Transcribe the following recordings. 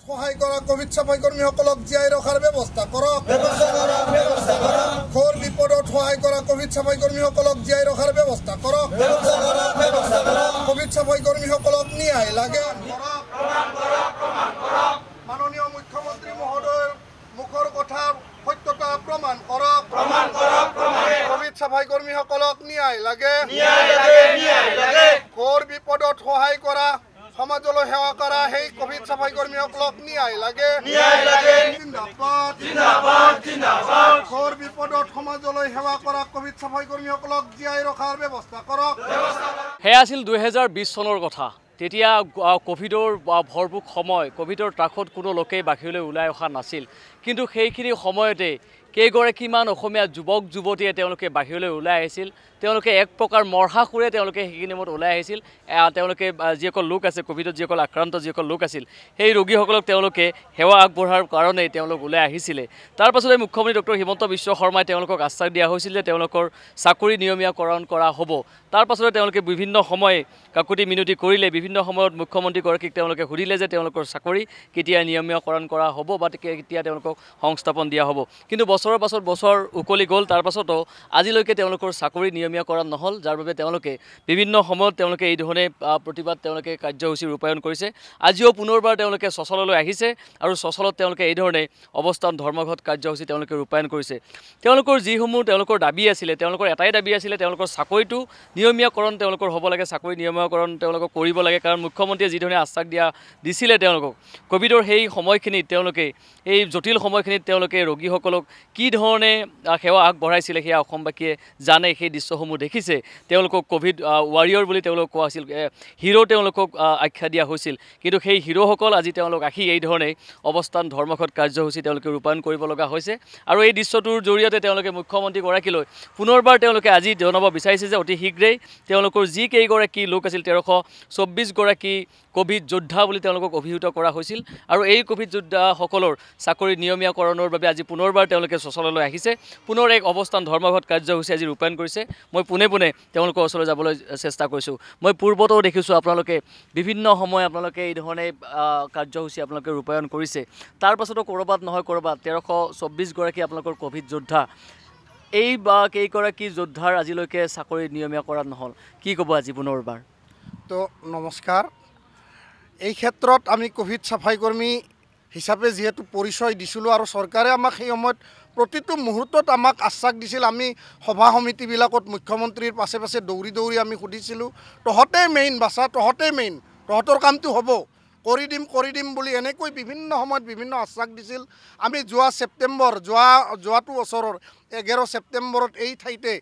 সহায় কৰা কোভিড সাফাই কৰ্মীসকলক জীয়াই ৰখাৰ ব্যৱস্থা কৰক। ঘোৰ বিপদত সহায় কৰা কোভিড সাফাই কৰ্মীসকলক জীয়াই ৰখাৰ ব্যৱস্থা কৰক। কোভিড সাফাই কৰ্মীসকলক ন্যায় লাগে। মাননীয় মুখ্যমন্ত্ৰী মহোদয়ৰ মুখৰ কথা সত্যতা প্ৰমাণ কৰক। কোভিড সাফাই কৰ্মীসকলক ন্যায় লাগে। ঘোৰ বিপদত সহায় কৰা সমাজলৈ সেৱা কৰা সেই কোভিড সাফাই কৰ্মীসকলক ন্যায় লাগে। ঘোৰ বিপদত সমাজলৈ সেৱা কৰা কোভিড সাফাই কৰ্মীসকলক জীয়াই ৰখাৰ ব্যৱস্থা কৰক। সেয়া আছিল 2020 চনৰ কথা। তেতিয়া কোভিডৰ ভৰপূৰ সময়, কোভিডৰ ত্ৰাসত কোনো লোকেই বাহিৰলৈ ওলাই অহা নাছিল। কিন্তু সেইখিনি সময়তে কেইগৰাকীমান অসমীয়া যুৱক যুৱতীয়ে তেওঁলোকে বাহিৰলৈ ওলাই আহিছিল। তেওঁলোকে এক প্ৰকাৰ মৰহাসুৰে তেওঁলোকে সেইখিনি সময়ত ওলাই আহিছিল। তেওঁলোকে যিসকল লোক আছে, কোভিডত যিসকল আক্ৰান্ত যিসকল লোক আছিল, সেই ৰোগীসকলক তেওঁলোকে সেৱা আগবঢ়াৰ কাৰণে তেওঁলোক ওলাই আহিছিলে। তাৰ পাছতে মুখ্যমন্ত্ৰী ডক্টৰ হিমন্ত বিশ্ব শৰ্মাই তেওঁলোকক আশ্বাস দিয়া হৈছিল যে তেওঁলোকৰ চাকৰি নিয়মীয়াকৰণ কৰা হ'ব। তাৰ পাছতে তেওঁলোকে বিভিন্ন সময় কাকুতি মিনতি কৰিলে। বিভিন্ন সময়ত মুখ্যমন্ত্ৰীগৰাকীক তেওঁলোকে সুধিলে যে তেওঁলোকৰ চাকৰি কেতিয়া নিয়মীয়াকৰণ কৰা হ'ব বা কেতিয়া তেওঁলোকক সংস্থাপন দিয়া হ'ব। কিন্তু বছৰৰ পাছত বছৰ উকলি গ'ল। তাৰ পাছতো আজিলৈকে তেওঁলোকৰ চাকৰি নিয়মীয়াকৰণ নহ'ল, যাৰ বাবে তেওঁলোকে বিভিন্ন সময়ত তেওঁলোকে এই ধৰণে প্ৰতিবাদ তেওঁলোকে কাৰ্যসূচী ৰূপায়ণ কৰিছে। আজিও পুনৰবাৰ তেওঁলোকে চচললৈ আহিছে আৰু চচলত তেওঁলোকে এই ধৰণে অৱস্থান ধৰ্মঘট কাৰ্যসূচী তেওঁলোকে ৰূপায়ণ কৰিছে। তেওঁলোকৰ যিসমূহ তেওঁলোকৰ দাবী আছিলে, তেওঁলোকৰ এটাই দাবী আছিলে তেওঁলোকৰ চাকৰিটো নিয়মীয়াকৰণ তেওঁলোকৰ হ'ব লাগে। চাকৰি নিয়মীয়াকৰণ তেওঁলোকক কৰিব লাগে। কাৰণ মুখ্যমন্ত্ৰীয়ে যিধৰণে আশ্বাস দিছিলে তেওঁলোকক কোভিডৰ সেই সময়খিনিত, তেওঁলোকে এই জটিল সময়খিনিত তেওঁলোকে ৰোগীসকলক কি ধৰণে সেৱা আগবঢ়াইছিলে সেয়া অসমবাসীয়ে জানে। সেই দৃশ্যসমূহ দেখিছে। তেওঁলোকক কোভিড ৱাৰিয়ৰ বুলি তেওঁলোকক কোৱা হৈছিল, হিৰো তেওঁলোকক আখ্যা দিয়া হৈছিল। কিন্তু সেই হিৰোসকল আজি তেওঁলোক আহি এই ধৰণে অৱস্থান ধৰ্মঘট কাৰ্যসূচী তেওঁলোকে ৰূপায়ণ কৰিব লগা হৈছে। আৰু এই দৃশ্যটোৰ জৰিয়তে তেওঁলোকে মুখ্যমন্ত্ৰীগৰাকীলৈ পুনৰবাৰ তেওঁলোকে আজি জনাব বিচাৰিছে যে অতি শীঘ্ৰেই তেওঁলোকৰ যি কেইগৰাকী লোক আছিল 1324 গৰাকী কোভিড যোদ্ধা বুলি তেওঁলোকক অভিহিত কৰা হৈছিল। আৰু এই কোভিড যোদ্ধাসকলৰ চাকৰি নিয়মীয়াকৰণৰ বাবে আজি পুনৰবাৰ তেওঁলোকে চচললৈ আহিছে। পুনৰ এক অৱস্থান ধৰ্মঘট কাৰ্যসূচী আজি ৰূপায়ণ কৰিছে। মই পোনে পোনে তেওঁলোকৰ ওচৰলৈ যাবলৈ চেষ্টা কৰিছোঁ। মই পূৰ্বতেও দেখিছোঁ আপোনালোকে বিভিন্ন সময় আপোনালোকে এই ধৰণে কাৰ্যসূচী আপোনালোকে ৰূপায়ণ কৰিছে। তাৰ পাছতো ক'ৰবাত নহয় ক'ৰবাত 1324 গৰাকী আপোনালোকৰ কোভিড যোদ্ধা, এই বা কেইগৰাকী যোদ্ধাৰ আজিলৈকে চাকৰি নিয়মীয়াকৰণ নহ'ল। কি ক'ব আজি পুনৰবাৰ? তো নমস্কাৰ। এই ক্ষেত্ৰত আমি কোভিড সাফাই কৰ্মী হিচাপে যিহেতু পৰিচয় দিছিলোঁ আৰু চৰকাৰে আমাক সেই সময়ত প্ৰতিটো মুহূৰ্তত আমাক আশ্বাস দিছিল। আমি সভা সমিতিবিলাকত মুখ্যমন্ত্ৰীৰ পাছে পাছে দৌৰি দৌৰি আমি সুধিছিলোঁ, তহঁতেই মেইন বাছা, তহঁতেই মেইন, তহঁতৰ কামটো হ'ব, কৰি দিম বুলি এনেকৈ বিভিন্ন সময়ত বিভিন্ন আশ্বাস দিছিল। আমি যোৱা ছেপ্টেম্বৰ যোৱাটো বছৰৰ 11 ছেপ্টেম্বৰত এই ঠাইতে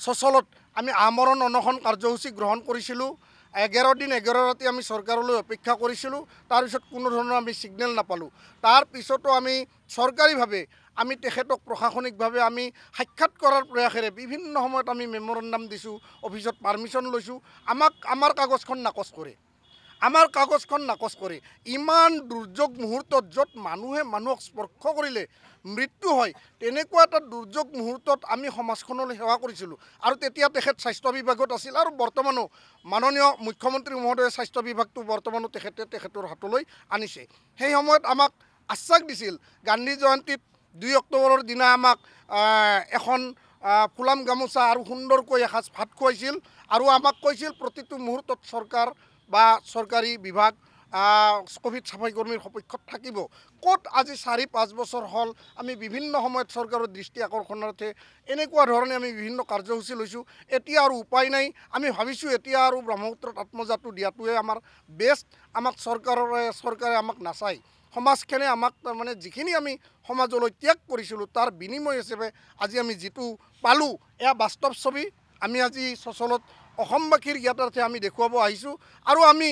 চচলত আমি আমৰণ অনশন কাৰ্যসূচী গ্ৰহণ কৰিছিলোঁ। 11 দিন 11 ৰাতি আমি চৰকাৰলৈ অপেক্ষা কৰিছিলোঁ। তাৰপিছত কোনো ধৰণৰ আমি ছিগনেল নাপালোঁ। তাৰপিছতো আমি চৰকাৰীভাৱে আমি তেখেতক প্ৰশাসনিকভাৱে আমি সাক্ষাৎ কৰাৰ প্ৰয়াসেৰে বিভিন্ন সময়ত আমি মেমৰেণ্ডাম দিছোঁ, অফিচত পাৰ্মিশ্যন লৈছোঁ। আমাৰ কাগজখন নাকচ কৰে। ইমান দুৰ্যোগ মুহূৰ্তত য'ত মানুহে মানুহক স্পৰ্শ কৰিলে মৃত্যু হয়, তেনেকুৱা এটা দুৰ্যোগ মুহূৰ্তত আমি সমাজখনলৈ সেৱা কৰিছিলোঁ। আৰু তেতিয়া তেখেত স্বাস্থ্য বিভাগত আছিল আৰু বৰ্তমানো মাননীয় মুখ্যমন্ত্ৰী মহোদয়ে স্বাস্থ্য বিভাগটো বৰ্তমানো তেখেতৰ হাতলৈ আনিছে। সেই সময়ত আমাক আশ্বাস দিছিল। গান্ধী জয়ন্তীত 2 অক্টোবৰৰ দিনা আমাক এখন ফুলাম গামোচা আৰু সুন্দৰকৈ এসাঁজ ভাত খুৱাইছিল আৰু আমাক কৈছিল প্ৰতিটো মুহূৰ্তত চৰকাৰ বা চৰকাৰী বিভাগ কোভিড সাফাই কৰ্মীৰ সপক্ষত থাকিব। ক'ত আজি 4-5 বছৰ হ'ল আমি বিভিন্ন সময়ত চৰকাৰৰ দৃষ্টি আকৰ্ষণাৰ্থে এনেকুৱা ধৰণে আমি বিভিন্ন কাৰ্যসূচী লৈছোঁ। এতিয়া আৰু উপায় নাই। আমি ভাবিছোঁ এতিয়া আৰু ব্ৰহ্মপুত্ৰত আত্মজাটো দিয়াটোৱে আমাৰ বেষ্ট। আমাক চৰকাৰে আমাক নাচায়। সমাজখনে আমাক তাৰমানে যিখিনি আমি সমাজলৈ ত্যাগ কৰিছিলোঁ তাৰ বিনিময় হিচাপে আজি আমি যিটো পালোঁ, এয়া বাস্তৱ ছবি। আমি আজি চচলত অসমবাসীৰ জ্ঞাতাৰ্থে আমি দেখুৱাব আহিছোঁ আৰু আমি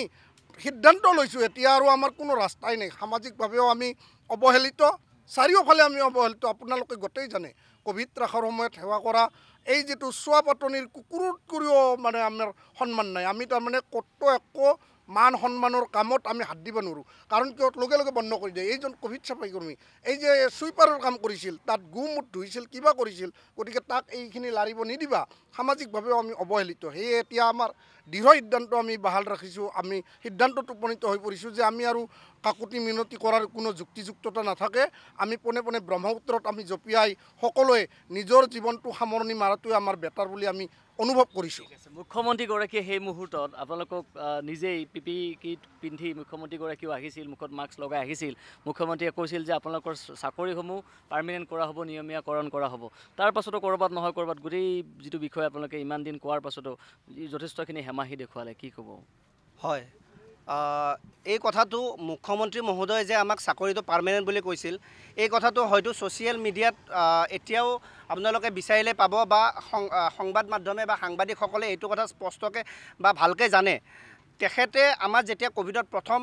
সিদ্ধান্ত লৈছোঁ এতিয়া আৰু আমাৰ কোনো ৰাস্তাই নাই। সামাজিকভাৱেও আমি অৱহেলিত, চাৰিওফালে আমি অৱহেলিত। আপোনালোকে গোটেই জানে কোভিড ত্ৰাসৰ সময়ত সেৱা কৰা এই যিটো চোৱা পাতনিৰ কুকুৰতকৈও মানে আমাৰ সন্মান নাই। আমি তাৰমানে ক'তো একো মান সন্মানৰ কামত আমি হাত দিব নোৱাৰোঁ কাৰণ কিয় লগে লগে বন্ধ কৰি দিয়ে এইজন কোভিড চাফাই কৰ্মী এই যে চুইপাৰৰ কাম কৰিছিল তাত গুমুট ধুইছিল কিবা কৰিছিল গতিকে তাক এইখিনি লাৰিব নিদিবা সামাজিকভাৱেও আমি অৱহেলিত সেয়ে এতিয়া আমাৰ দৃঢ় সিদ্ধান্ত আমি বাহাল ৰাখিছোঁ আমি সিদ্ধান্তত উপনীত হৈ পৰিছোঁ যে আমি আৰু কাকুতি মিনতি কৰাৰ কোনো যুক্তিযুক্ততা নাথাকে আমি পোনে পোনে ব্ৰহ্মপুত্ৰত আমি জঁপিয়াই সকলোৱে নিজৰ জীৱনটো সামৰণি মাৰাটোৱে আমাৰ বেটাৰ বুলি আমি অনুভৱ কৰিছোঁ মুখ্যমন্ত্ৰীগৰাকীয়ে সেই মুহূৰ্তত আপোনালোকক নিজেই পিপি কিট পিন্ধি মুখ্যমন্ত্ৰীগৰাকীও আহিছিল মুখত মাস্ক লগাই আহিছিল মুখ্যমন্ত্ৰীয়ে কৈছিল যে আপোনালোকৰ চাকৰিসমূহ পাৰ্মানেণ্ট কৰা হ'ব নিয়মীয়াকৰণ কৰা হ'ব তাৰ পাছতো ক'ৰবাত নহয় ক'ৰবাত গোটেই যিটো বিষয় আপোনালোকে ইমান দিন কোৱাৰ পাছতো যথেষ্টখিনি হেমাহি দেখুৱালে কি ক'ব হয় এই কথাটো মুখ্যমন্ত্ৰী মহোদয়ে যে আমাক চাকৰিটো পাৰ্মানেণ্ট বুলি কৈছিল এই কথাটো হয়তো ছ'চিয়েল মিডিয়াত এতিয়াও আপোনালোকে বিচাৰিলে পাব বা সংবাদ মাধ্যমে বা সাংবাদিকসকলে এইটো কথা স্পষ্টকৈ বা ভালকৈ জানে তেখেতে আমাৰ যেতিয়া ক'ভিডত প্ৰথম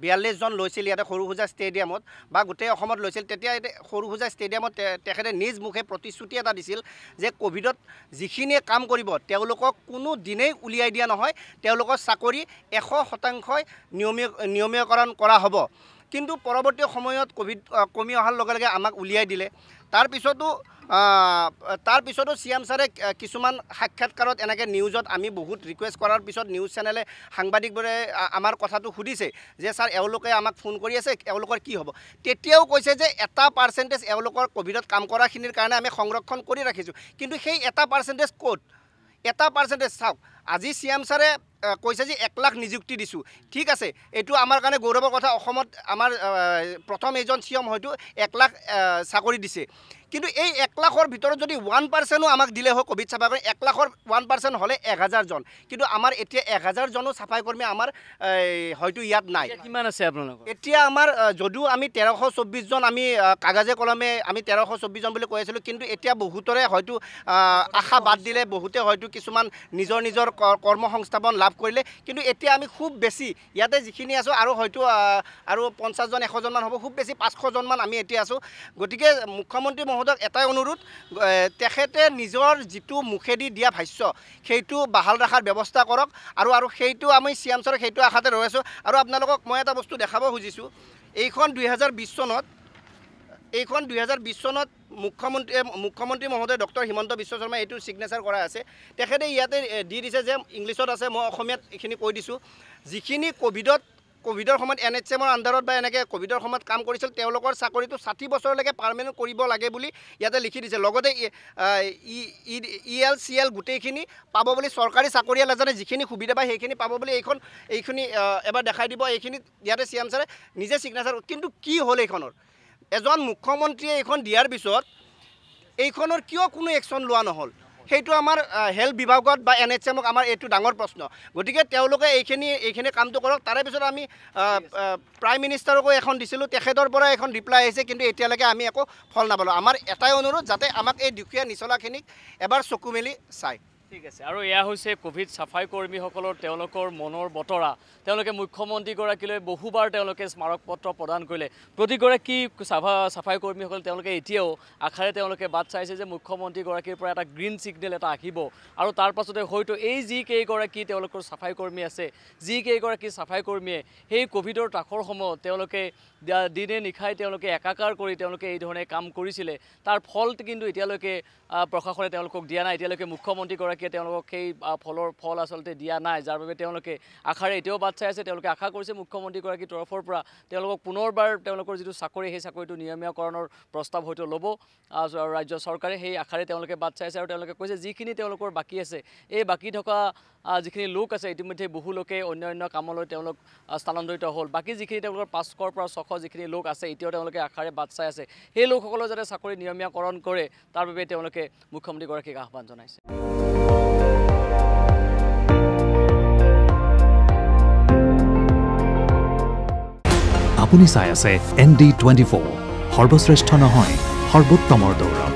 42 জন লৈছিল ইয়াতে সৰুসুজা ষ্টেডিয়ামত বা গোটেই অসমত লৈছিল তেতিয়া সৰুসুজা ষ্টেডিয়ামত তেখেতে নিজ মুখে প্ৰতিশ্ৰুতি এটা দিছিল যে ক'ভিডত যিখিনিয়ে কাম কৰিব তেওঁলোকক কোনো দিনেই উলিয়াই দিয়া নহয় তেওঁলোকৰ চাকৰি 100% নিয়মীয়াকৰণ কৰা হ'ব কিন্তু পৰৱৰ্তী সময়ত ক'ভিড কমি অহাৰ লগে লগে আমাক উলিয়াই দিলে তাৰ পিছতো চিএম ছাৰে কিছুমান সাক্ষাৎকাৰত এনেকৈ নিউজত আমি বহুত ৰিকুৱেষ্ট কৰাৰ পিছত নিউজ চেনেলে সাংবাদিকবোৰে আমাৰ কথাটো সুধিছে যে ছাৰ এওঁলোকে আমাক ফোন কৰি আছে এওঁলোকৰ কি হ'ব তেতিয়াও কৈছে যে 1% এওঁলোকৰ ক'ভিডত কাম কৰাখিনিৰ কাৰণে আমি সংৰক্ষণ কৰি ৰাখিছোঁ কিন্তু সেই 1% ক'ত 1% চাওক আজি চিএম ছাৰে কৈছে যে 1 লাখ নিযুক্তি দিছোঁ ঠিক আছে এইটো আমাৰ কাৰণে গৌৰৱৰ কথা অসমত আমাৰ প্ৰথম এজন চিএম হয়তো 1 লাখ চাকৰি দিছে কিন্তু এই 1 লাখৰ ভিতৰত যদি 1%ও আমাক দিলে হয় ক'ভিড চাফাই কৰ্মী 1 লাখৰ 1% হ'লে 1000 জন কিন্তু আমাৰ এতিয়া 1000 জনো চাফাই কৰ্মী আমাৰ হয়তো ইয়াত নাই কিমান আছে আপোনালোকৰ এতিয়া আমাৰ যদিও আমি 1324 জন আমি কাগজে কলমে আমি 1324 জন বুলি কৈ আছিলোঁ কিন্তু এতিয়া বহুতৰে হয়তো আশা বাদ দিলে বহুতে হয়তো কিছুমান নিজৰ নিজৰ কৰ্ম সংস্থাপন লাভ কৰিলে কিন্তু এতিয়া আমি খুব বেছি ইয়াতে যিখিনি আছোঁ আৰু হয়তো আৰু 50 জন 100 জনমান হ'ব খুব বেছি 500 জনমান আমি এতিয়া আছোঁ গতিকে মুখ্যমন্ত্ৰী মহোদয়ক এটাই অনুৰোধ তেখেতে নিজৰ যিটো মুখেদি দিয়া ভাষ্য সেইটো বাহাল ৰখাৰ ব্যৱস্থা কৰক আৰু সেইটো আমি চিএম ছাৰক সেইটো আশাতে ৰৈ আছোঁ আৰু আপোনালোকক মই এটা বস্তু দেখাব খুজিছোঁ এইখন 2020 চনত মুখ্যমন্ত্ৰী মহোদয় ডক্টৰ হিমন্ত বিশ্ব শৰ্মাই এইটো ছিগনেচাৰ কৰা আছে তেখেতে ইয়াতে দি দিছে যে ইংলিছত আছে মই অসমীয়াত এইখিনি কৈ দিছোঁ যিখিনি ক'ভিডৰ সময়ত NHMৰ আণ্ডাৰত বা এনেকৈ ক'ভিডৰ সময়ত কাম কৰিছিল তেওঁলোকৰ চাকৰিটো 60 বছৰলৈকে পাৰ্মানেণ্ট কৰিব লাগে বুলি ইয়াতে লিখি দিছে লগতে ELCL গোটেইখিনি পাব বুলি চৰকাৰী চাকৰিয়াল এজনে যিখিনি সুবিধা পায় সেইখিনি পাব বুলি এইখিনি এবাৰ দেখাই দিব এইখিনি ইয়াতে চিএম ছাৰে নিজে ছিগনেচাৰ কিন্তু কি হ'ল এইখনৰ এজন মুখ্যমন্ত্ৰীয়ে এইখন দিয়াৰ পিছত এইখনৰ কিয় কোনো একশ্যন লোৱা নহ'ল সেইটো আমাৰ হেল্থ বিভাগত বা NHMক আমাৰ এইটো ডাঙৰ প্ৰশ্ন গতিকে তেওঁলোকে এইখিনি কামটো কৰক তাৰে পিছত আমি প্ৰাইম মিনিষ্টাৰকো এখন দিছিলোঁ তেখেতৰ পৰা এখন ৰিপ্লাই আহিছে কিন্তু এতিয়ালৈকে আমি একো ফল নাপালোঁ আমাৰ এটাই অনুৰোধ যাতে আমাক এই দুখীয়া নিচলাখিনিক এবাৰ চকু মেলি চায় ঠিক আছে আৰু এয়া হৈছে ক'ভিড চাফাই কৰ্মীসকলৰ তেওঁলোকৰ মনৰ বতৰা তেওঁলোকে মুখ্যমন্ত্ৰীগৰাকীলৈ বহুবাৰ তেওঁলোকে স্মাৰক পত্ৰ প্ৰদান কৰিলে প্ৰতিগৰাকী চাফাই কৰ্মীসকল তেওঁলোকে এতিয়াও আশাৰে তেওঁলোকে বাট চাইছে যে মুখ্যমন্ত্ৰীগৰাকীৰ পৰা এটা গ্ৰীণ ছিগনেল এটা আহিব আৰু তাৰ পাছতে হয়তো এই যিকেইগৰাকী তেওঁলোকৰ চাফাই কৰ্মী আছে যিকেইগৰাকী চাফাই কৰ্মীয়ে সেই ক'ভিডৰ তাকৰ সময়ত তেওঁলোকে দিনে নিশাই তেওঁলোকে একাকাৰ কৰি তেওঁলোকে এই ধৰণে কাম কৰিছিলে তাৰ ফল কিন্তু এতিয়ালৈকে প্ৰশাসনে তেওঁলোকক দিয়া নাই এতিয়ালৈকে মুখ্যমন্ত্ৰীগৰাকীয়ে তেওঁলোকক সেই ফল আচলতে দিয়া নাই যাৰ বাবে তেওঁলোকে আশাৰে এতিয়াও বাট চাই আছে তেওঁলোকে আশা কৰিছে মুখ্যমন্ত্ৰীগৰাকীৰ তৰফৰ পৰা তেওঁলোকক পুনৰবাৰ তেওঁলোকৰ যিটো চাকৰি সেই চাকৰিটো নিয়মীয়াকৰণৰ প্ৰস্তাৱ হয়তো ল'ব ৰাজ্য চৰকাৰে সেই আশাৰে তেওঁলোকে বাট চাই আছে আৰু তেওঁলোকে কৈছে যিখিনি তেওঁলোকৰ বাকী আছে এই বাকী থকা যিখিনি লোক আছে ইতিমধ্যে বহু লোকে অন্য কামলৈ তেওঁলোক স্থানান্তৰিত হ'ল বাকী যিখিনি তেওঁলোকৰ 500ৰ পৰা 600 যিখিনি লোক আছে এতিয়াও তেওঁলোকে আশাৰে বাট চাই আছে সেই লোকসকলৰ যাতে চাকৰি নিয়মীয়াকৰণ কৰে তাৰ বাবে তেওঁলোকে মুখ্যমন্ত্ৰীগৰাকীক আহ্বান জনাইছে আপুনি চাই আছে ND24 সৰ্বশ্ৰেষ্ঠ নহয় সৰ্বোত্তমৰ দৌৰ